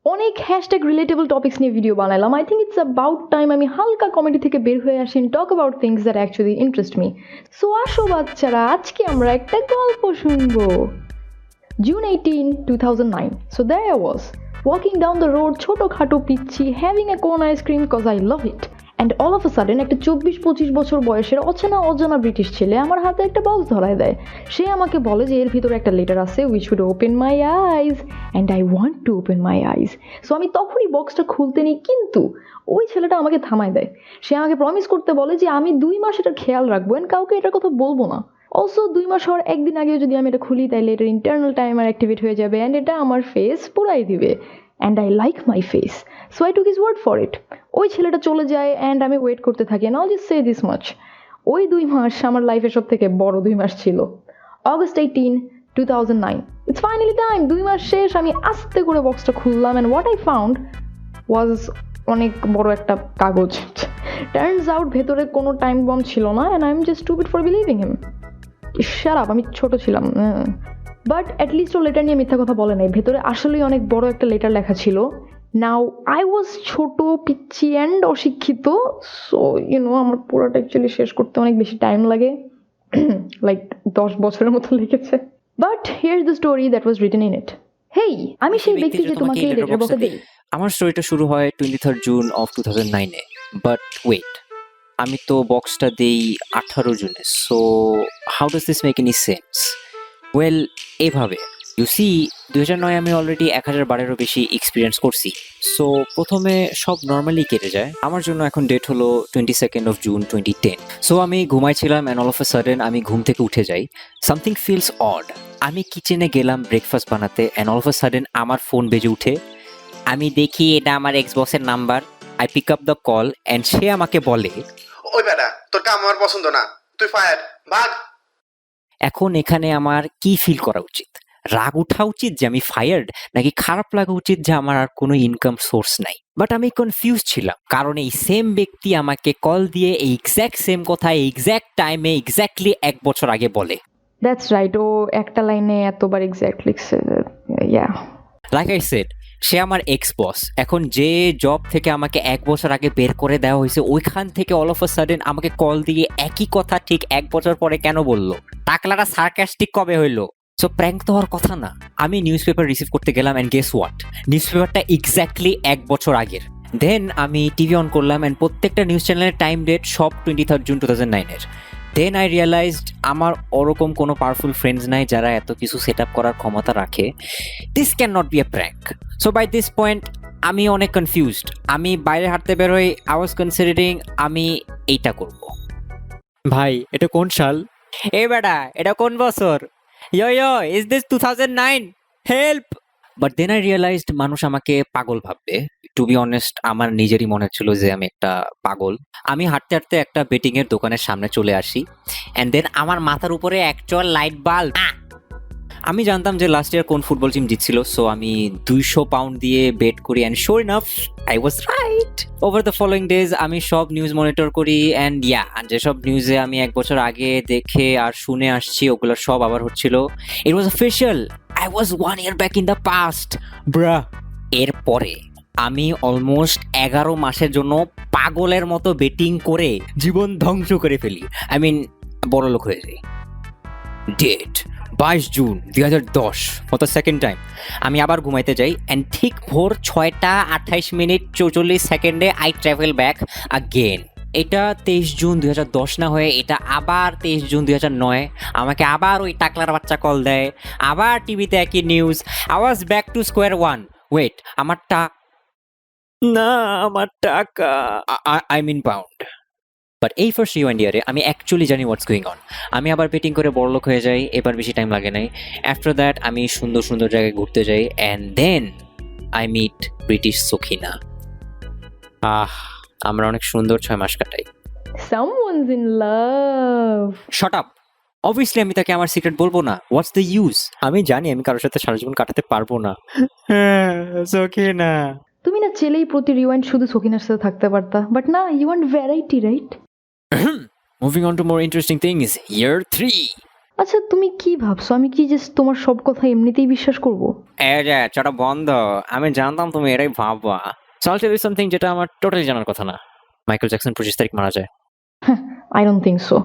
অনেক hashtag relatable topics নিয়ে video বানালাম। I think it's about time আমি হালকা কমেডি থেকে বের হয়ে আসি and talk about things that actually interest me. So আসো বাচ্চারা, আজকে আমরা একটা গল্প শুনবো। June 18, 2009. So there I was, walking down the road, ছোটো খাটো পিচ্ছি, having a cone ice cream cause I love it. And all of a sudden একটা 24-25 বছর বয়সের অজানা ব্রিটিশ ছেলে আমার হাতে একটা বক্স ধরায় দেয়। সে আমাকে বলে যে এর ভিতরে একটা লেটার আছে which would open my eyes and I want to open my eyes. So আমি তখনই বক্সটা খুলতে নিই, কিন্তু ওই ছেলেটা আমাকে থামায় দেয়। সে আমাকে প্রমিস করতে বলে যে আমি 2 মাস এটার খেয়াল রাখবো and কাউকে এটার কথা বলবো না। অলসো 2 মাস হওয়ার একদিন আগেও যদি আমি এটা খুলি তাহলে এটার ইন্টারনাল টাইমার অ্যাক্টিভেট হয়ে যাবে অ্যান্ড এটা আমার ফেস পুরাই দিবে। And I like my face, so I took his word for it. ওই ছেলেটা চলে যায় অ্যান্ড আমি ওয়েট করতে থাকি। Now just say this much, ওই 2 মাস আমার লাইফের সব থেকে বড় 2 মাস ছিল। August 18, 2009. It's finally time. 2 মাস শেষ। আমি আস্তে করে বক্সটা খুললাম অ্যান্ড হোয়াট আই ফাউন্ড ওয়াজ অনেক বড় একটা কাগজ। টার্নস আউট ভেতরে কোনো টাইম বম ছিল না and I am just stupid for believing him. Shut up, আমি ছোট ছিলাম। বাট অ্যাটলিস্ট ও লেটার নিয়ে মিথ্যা কথা বলে নাই। ভেতরে আসলেই অনেক বড় একটা লেটার লেখা ছিল। নাও আই ওয়াজ ছোট, পিচ্ছি অ্যান্ড অশিক্ষিত, সো আমার পুরোটা অ্যাকচুয়ালি শেষ করতে অনেক বেশি টাইম লাগে, লাইক 10 বছরের মতো লেগেছে। But here the story that was written in it. Hey, আমি সেই ব্যক্তি যে তোমাকে এই লেটার বক্সটা দেই। আমার স্টোরিটা শুরু হয় 23rd জুন অফ 2009-এ। বাট ওয়েট, আমি তো বক্সটা দেই 18 জুনে। So how does this make any sense? Well, এভাবে ইউ সি 2009 আমি অলরেডি 1000 বারেরও বেশি এক্সপিরিয়েন্স করছি। সো প্রথমে সব নর্মালি কেটে যায়। আমার জন্য এখন ডেট হলো 22nd of June 2010। সো আমি ঘুমাইছিলাম and all of a sudden আমি ঘুম থেকে উঠে যাই। Something feels odd. আমি কিচেনে গেলাম ব্রেকফাস্ট বানাতে and all of a sudden আমার ফোন বেজে উঠে। আমি দেখি এটা আমার এক্স বসের number. I pick up the call and সে আমাকে বলে, ওই বেটা, তোর কাম আমার পছন্দ না, তুই ফায়ার, ভাগ। এখন এখানে আমার কি ফিল করা উচিত? রাগ উঠা উচিত যে আমি ফায়ার্ড, নাকি খারাপ লাগা উচিত যে আমার আর কোনো ইনকাম সোর্স নাই? বাট আমি কনফিউজ ছিলাম, কারণ এই সেম ব্যক্তি আমাকে কল দিয়ে এই এক্স্যাক্ট সেম কথা এক্স্যাক্ট টাইমে এক্স্যাক্টলি 1 বছর আগে বলে। দ্যাটস রাইট, ও একটা লাইনে এতবার এক্স্যাক্ট লিখছে। ইয়া, লাইক আই সেড, সে আমার এক্স বস। এখন যে জব থেকে আমাকে 1 বছর আগে বের করে দেওয়া হয়েছে, ওইখান থেকে অল অফ আ সাডেন আমাকে কল দিয়ে একই কথা ঠিক 1 বছর পরে কেন বললো? টাকলাটা সার্কাস্টিক কবে হইলো? সো প্র্যাঙ্ক তো হওয়ার কথা না। আমি নিউজ পেপার রিসিভ করতে গেলাম অ্যান্ড গেস হোয়াট, নিউজ পেপারটা এক্স্যাক্টলি 1 বছর আগের। দেন আমি টিভি অন করলাম অ্যান্ড প্রত্যেকটা নিউজ চ্যানেলের টাইম ডেট সব 23rd জুন 2009-এর। দেন আই রিয়ালাইজড আমার ওরকম কোনো পাওয়ারফুল ফ্রেন্ডস নাই যারা এত কিছু সেট আপ করার ক্ষমতা রাখে। This can not be a prank. So by this point আমি অনেক কনফিউজড। আমি বাইরে হাঁটতে বের হই। আই ওয়াজ কনসিডারিং আমি এইটা করব। ভাই, এটা কোন সাল? এ বেটা, এটা কোন বছর? Yo, is this 2009? Help! But then I realised মানুষ আমাকে পাগল ভাববে। টু বি অনেস্ট, আমার নিজেরই মনে হচ্ছিল যে আমি একটা পাগল। আমি হাঁটতে হাঁটতে একটা বেটিং এর দোকানের সামনে চলে আসি অ্যান্ড দেন আমার মাথার উপরে অ্যাকচুয়াল লাইট বাল্ব। আমি জানতাম যে লাস্ট ইয়ার কোন ফুটবল টিম জিতছিল, সো আমি 200 পাউন্ড দিয়ে বেট করি and sure enough I was right. Over the following days আমি সব নিউজ মনিটর করি অ্যান্ড যেসব নিউজে আমি 1 বছর আগে দেখে আর শুনে আসছি ওগুলো সব আবার হচ্ছিল। It was official, I was 1 year back in the past bruh. এরপরে আমি অলমোস্ট 11 মাসের জন্য পাগলের মতো বেটিং করে জীবন ধ্বংস করে ফেলি। আই মিন, বড়লোক হয়ে যাই। Date 22 June 2010 for the second time. আমি আবার ঘুমাইতে যাই অ্যান্ড ঠিক ভোর 6:28:44 আই ট্রাভেল ব্যাক আগেন। এটা 23 জুন 2010 না হয়ে এটা আবার 23 জুন 2009। আমাকে আবার ওই টাকলার বাচ্চা কল দেয়, আবার টিভিতে একই news. I was back to square one. Wait, আমার টাকা, আই মিন পাউন্ড। বাট এই ফার্স্ট ইউ ইয়ারে আমি অ্যাকচুয়ালি জানি হোয়াটস গোয়িং অন। আমি আবার বেটিং করে বড়লোক হয়ে যাই। এবার বেশি টাইম লাগে নাই। আফটার দ্যাট আমি সুন্দর সুন্দর জায়গায় ঘুরতে যাই and then I meet British Sakhina. আমরা অনেক সুন্দর 6 মাস কাটাই। Someone's in love. Shut up! Obviously আমি তাকে আমার সিক্রেট বলবো না। What's the use? আমি জানি আমি কারোর সাথে সারা জীবন কাটাতে পারবো না। সখিনা, তুমি না চেলেই প্রতি রিওয়াইন্ড শুধু সকিনার সাথে থাকতে পারতা, বাট না, you want variety, right? Moving on to more interesting things, year 3. আচ্ছা তুমি কি ভাবছো আমি কি জাস্ট তোমার সব কথা এমনিতেই বিশ্বাস করব? এই যে চটা বন্ধ, আমি জানতাম তুমি এটাই ভাববা। চল টেল ইউ সামথিং যেটা আমার টোটালি জানার কথা না। মাইকেল জ্যাকসন 25 তারিখ মারা যায়। I don't think so.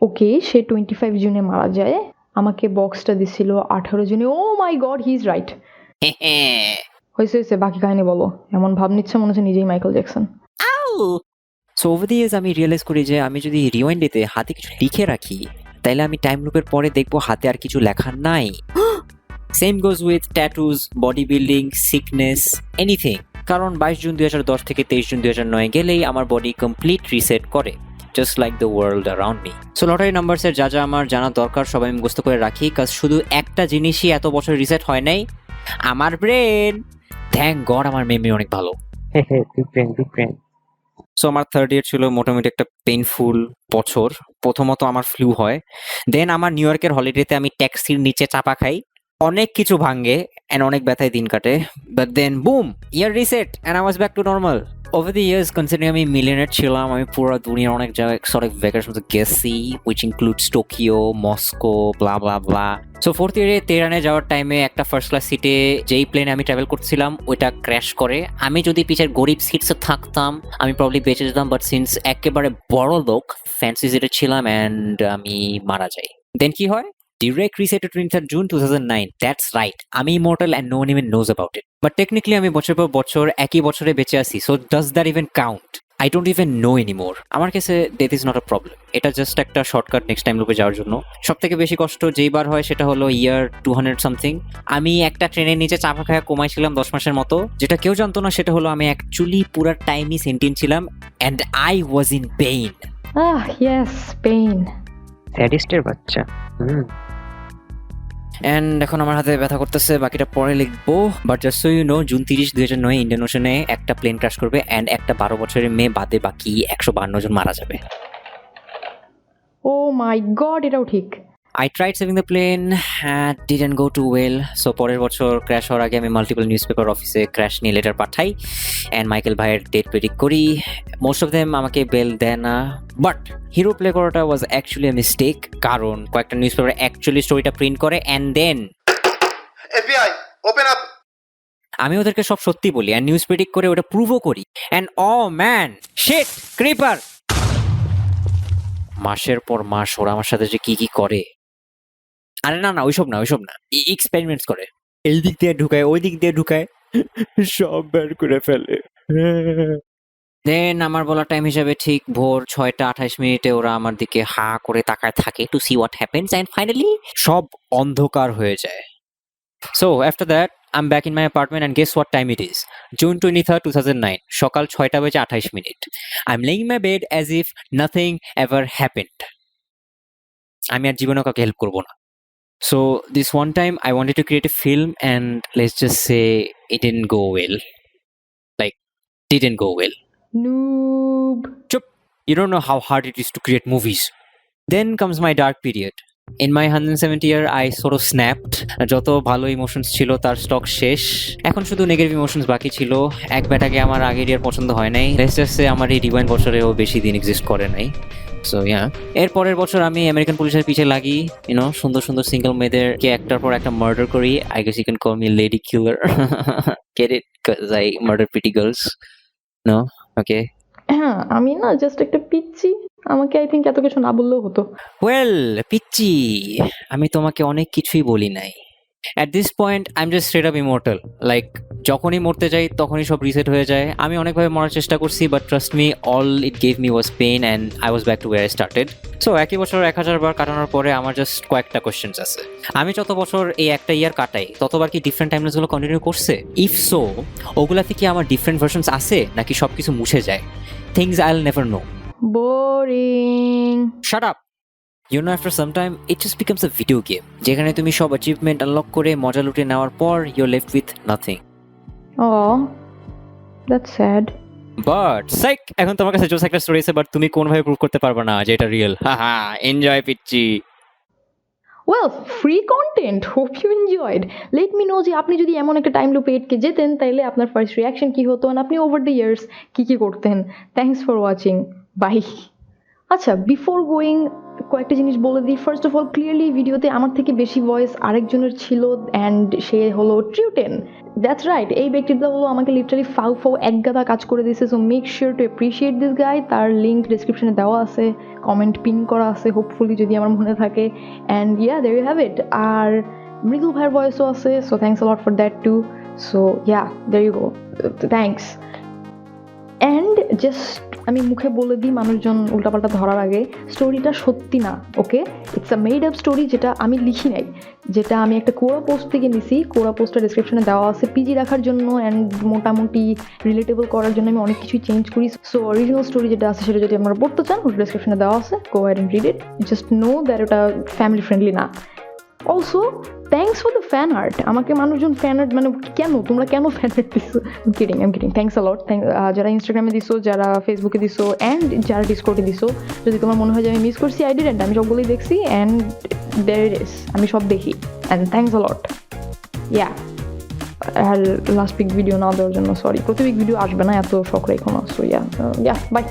Okay, সে 25 জুনে মারা যায়, আমাকে বক্সটা দিছিল 18 জুনে। Oh my God, he is right. হয়েছে হয়েছে, বাকি কাহিনী বলো। এমন ভাব নিচ্ছে মনে হচ্ছে নিজেই Michael Jackson. So over the years আমি রিয়েলাইজ করি যে আমি যদি রিওয়াইন্ডেতে হাতে কিছু লিখে রাখি, তাইলে আমি টাইম লুপের পরে দেখবো হাতে আর কিছু লেখা নাই। Same goes with tattoos, body building, sickness, anything. কারণ 22 জুন 2010 থেকে 23 জুন 2009 গেলেই আমার বডি কমপ্লিট রিসেট করে, just like the world around me. So lottery নাম্বারসের যা যা আমার জানা দরকার সবাই আমি মুখস্থ করে রাখি, কাজ শুধু একটা জিনিসই এত বছর রিসেট হয় নাই, আমার ব্রেন। থ্যাংক গড আমার মেমরি অনেক ভালো। Big brain. সো আমার থার্ড ইয়ার ছিল মোটামুটি একটা পেইনফুল বছর। প্রথমত আমার ফ্লু হয়, দেন আমার নিউ ইয়র্কের হলিডেতে আমি ট্যাক্সির নিচে চাপা খাই, অনেক কিছু ভাঙে অ্যান্ড অনেক ব্যথায় দিন কাটে, but then boom, year reset and I was back to normal. Over the years considering আমি মিলিয়নেট ছিলাম, আমি পুরো দুনিয়ার অনেক জায়গায় এক্সোটিক ভ্যাকেশন গেছি, which includes Tokyo, Moscow, blah blah blah. So fourth ইয়ারে তেহরানে যাওয়ার টাইমে একটা ফার্স্ট ক্লাস সিটে যেই প্লেনে আমি ট্রাভেল করছিলাম ওইটা ক্র্যাশ করে। আমি যদি পিছের গরিব সিটসে থাকতাম আমি প্রবলি বেঁচে যেতাম, বাট সিন্স একেবারে বড় লোক ফ্যান্সি সিটে ছিলাম অ্যান্ড আমি মারা যাই। দেন কি হয়? Direct reset to 23rd June 2009. That's right. আমি immortal and no one even knows about it. But technically আমি বছর পর বছর একই বছরে বেঁচে আছি. So does that even count? I don't even know anymore. আমার কাছে death is not a problem. এটা জাস্ট একটা শর্টকাট নেক্সট টাইম লুপে যাওয়ার জন্য। সব থেকে বেশি কষ্ট যেইবার হয় সেটা হলো ইয়ার 200 সামথিং। আমি একটা ট্রেনের নিচে চাপা খায়া কমাইছিলাম 10 মাসের মতো। যেটা কেউ জানতো না সেটা হলো আমি অ্যাকচুয়ালি পুরা টাইমই সেন্টিয়েন্ট ছিলাম and I was in pain. Yes, pain. স্যাডিস্টের বাচ্চা। অ্যান্ড এখন আমার হাতে ব্যথা করতেছে, বাকিটা পরে লিখবো। But just so you know, June 30, 2009 Indian ওশনে একটা প্লেন ক্র্যাশ করবে অ্যান্ড একটা 12 বছরের মেয়ে বাদে বাকি 152 জন মারা যাবে। ও মাই গড, এটাও ঠিক। I tried saving the plane, didn't go too well. So পরের বছর ক্র্যাশ হওয়ার আগে আমি মাল্টিপল নিউজ পেপার অফিসে ক্র্যাশ নিয়ে লেটার পাঠাই অ্যান্ড মাইকেল ভাইয়ের ডেট প্রেডিক্ট করি। মোস্ট অফ দেম আমাকে বেল দেয় না, বাট হিরো প্লে করাটা ওয়াজ অ্যাকচুয়ালি এ মিস্টেক, কারণ কয়েকটা নিউজ পেপারে অ্যাকচুয়ালি স্টোরিটা প্রিন্ট করে and then FBI, open up. আমি ওদেরকে সব সত্যি বলি অ্যান্ড নিউজ প্রেডিক্ট করে ওটা প্রুভও করি and oh man shit creeper. মাসের পর মাস ওরা আমার সাথে যে কি কি করে, আরে না না ওইসব না এক্সপেরিমেন্টস করে, এই দিক দিয়ে ঢুকায় ওই দিক দিয়ে ঢুকায়, সব বের করে ফেলে। দেন আমার বলা টাইম হিসাবে ঠিক ভোর 6টা 28 ওরা আমার দিকে হা করে তাকায় থাকে to see what happens and finally সব অন্ধকার হয়ে যায়। So after that I'm back in my apartment and guess what time it is? June 23rd, 2009. সকাল 6টা 28। I'm laying in my bed as if nothing ever happened. আমি আর জীবনে কাউকে help করবো না। So this one time I wanted to create a film and let's just say it didn't go well. Like, didn't go well. Noob. Chup. You don't know how hard it is to create movies. Then comes my dark period. In my 170 year I sort of snapped. যত ভালো emotions ছিল তার stock শেষ, এখন শুধু negative emotions বাকি ছিল। এক ব্যাটাকে আমার আগের ইয়ার পছন্দ হয় নাই, লেটস জাস্ট সে আমার এই ডিভাইন বছরেও বেশি দিন এক্সিস্ট করে নাই। সো ইয়া, এর পরের বছর আমি আমেরিকান পুলিশের পিছে লাগি, ইউনো সুন্দর সুন্দর সিঙ্গেল মেয়েদেরকে একটার পর একটা মার্ডার করি। I guess you can call me lady killer. Get it? Cause I murder pretty girls. No? Okay. হ্যাঁ, আমি না জাস্ট একটা পিচ্ছি, আমাকে আই থিঙ্ক এত কিছু না বললেও হতো। ওয়েল পিচ্চি, আমি তোমাকে অনেক কিছুই বলি নাই। At this point I am just straight up immortal. Like যখনই মরতে যাই তখনই সব রিসেট হয়ে যায়। আমি অনেকভাবে মরার চেষ্টা করছি, but trust me, all it gave me was pain and I was back two wire I started. So একই বছর 1000 বার কাটানোর পরে আমার জাস্ট কয়েকটা কোয়েশ্চেন্স আছে। আমি যত বছর এই একটা ইয়ার কাটাই ততবার কি ডিফারেন্ট টাইমলাইনসগুলো কন্টিনিউ করছে? ইফ সো, ওগুলা থেকে আমার ডিফারেন্ট ভার্সনস আছে নাকি সব কিছু মুছে যায়? Things I will never know. Boring. Shut up! You know, after some time, it just becomes a video game. যেখানে তুমি সব অ্যাচিভমেন্ট আনলক করে মজা লুটে নেওয়ার পর you're left with nothing. Oh, that's sad. But psych, এখন তোমার কাছে জোস একটা স্টোরি আছে, বাট তুমি কোনভাবে প্রুভ করতে পারবে না যে এটা রিয়েল। হাহা, এনজয় পিচ্চি। Well, free content. Hope you enjoyed. Let me know যে আপনি যদি এমন একটা টাইম লুপে এটকে যেতেন তাইলে আপনার ফার্স্ট রিয়াকশন কি হতো, আর আপনি ওভার দ্য ইয়ার্স কি কি করতেন। Thanks for watching. বাই। আচ্ছা বিফোর গোয়িং কয়েকটা জিনিস বলে দিই। ফার্স্ট অফ অল ক্লিয়ারলি ভিডিওতে আমার থেকে বেশি ভয়েস আরেকজনের ছিল অ্যান্ড সে হলো ট্রিউটেন। দ্যাটস রাইট, এই ব্যক্তিটা হলো আমাকে লিটারালি ফাউ ফাউ একগাদা কাজ করে দিয়েছে। So make sure to appreciate this guy. তার লিঙ্ক ডিসক্রিপশনে দেওয়া আছে, কমেন্ট পিন করা আছে হোপফুলি যদি আমার মনে থাকে। And yeah there you have it. আর মৃদুল ভাইয়ের ভয়েসও আছে, so thanks a lot for that too. So yeah there you go, thanks. And just আমি মুখে বলে দিই মানুষজন উল্টাপাল্টা ধরার আগে, স্টোরিটা সত্যি না, okay? It's a made up story, যেটা আমি লিখি নাই, যেটা আমি একটা কোরা পোস্ট থেকে নিছি। কোরা পোস্টটা ডিসক্রিপশনে দেওয়া আছে পিজি রাখার জন্য অ্যান্ড মোটামুটি রিলেটেবল করার জন্য আমি অনেক কিছুই চেঞ্জ করি। সো অরিজিনাল স্টোরি যেটা আছে সেটা যদি আপনারা পড়তে চান ওটা ডিসক্রিপশনে দেওয়া আছে, go ahead and read it. Just know that ওটা ফ্যামিলি ফ্রেন্ডলি না। Also thanks for the fan art. আমাকে মানুষজন ফ্যান আর্ট মানে কেন, তোমরা কেন ফ্যান আর্ট দিছো? I am kidding. Thanks a lot. যারা ইনস্টাগ্রামে দিছো, যারা ফেসবুকে দিছো অ্যান্ড যারা ডিসকর্ডে দিছো, যদি তোমার মনে হয় যে আমি মিস করছি, আই ডিডন্ট, আমি সবগুলোই দেখছি অ্যান্ড দেয়ার ইট ইজ, আমি সব দেখি and thanks a lot. Yeah, আর লাস্ট উইক ভিডিও না দেওয়ার জন্য সরি। প্রতি উইক ভিডিও আসবে না, এত শখ রেখো না। So yeah, by.